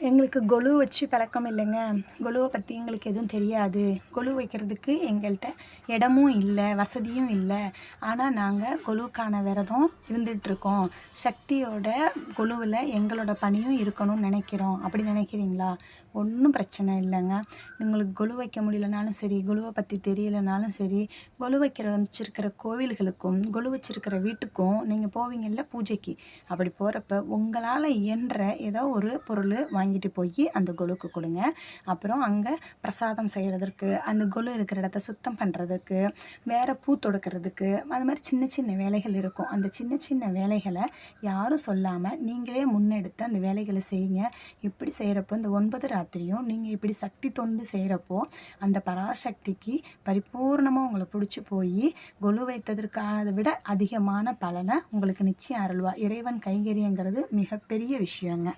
எங்களுக்கு கொலு வச்சு பழக்கம் இல்லைங்க. கொலுவை பற்றி எங்களுக்கு எதுவும் தெரியாது. கொலு வைக்கிறதுக்கு எங்கள்கிட்ட இடமும் இல்லை, வசதியும் இல்லை. ஆனால் நாங்கள் கொலுவுக்கான விரதம் இருந்துகிட்ருக்கோம். சக்தியோட கொலுவில் எங்களோட பணியும் இருக்கணும்னு நினைக்கிறோம். அப்படி நினைக்கிறீங்களா? ஒன்றும் பிரச்சனை இல்லைங்க. உங்களுக்கு கொலு வைக்க முடியலனாலும் சரி, கொலுவை பற்றி தெரியலைனாலும் சரி, கொலு வச்சிருக்கிற கோவில்களுக்கும் கொலு வச்சிருக்கிற வீட்டுக்கும் நீங்கள் போவீங்கள்ல பூஜைக்கு, அப்படி போகிறப்ப உங்களால் இயன்ற ஏதோ ஒரு பொருள் வாங்கிட்டு போய் அந்த கொலுக்கு கொடுங்க. அப்புறம் அங்கே பிரசாதம் செய்கிறதற்கு, அந்த கொலு இருக்கிற இடத்த சுத்தம் பண்ணுறதுக்கு, வேறு பூ தொடுக்கிறதுக்கு, அது மாதிரி சின்ன சின்ன வேலைகள் இருக்கும். அந்த சின்ன சின்ன வேலைகளை யாரும் சொல்லாமல் நீங்களே முன்னெடுத்து அந்த வேலைகளை செய்யுங்க. இப்படி செய்கிறப்போ இந்த 9 ராத்திரியும் நீங்கள் இப்படி சக்தி தொண்டு செய்கிறப்போ அந்த பராசக்திக்கு பரிபூர்ணமாக உங்களை பிடிச்சி போய் கொலு வைத்ததற்கானதை விட அதிகமான பலனை உங்களுக்கு நிச்சயம் அருள்வா. இறைவன் கைங்கரியங்கிறது மிகப்பெரிய விஷயங்க.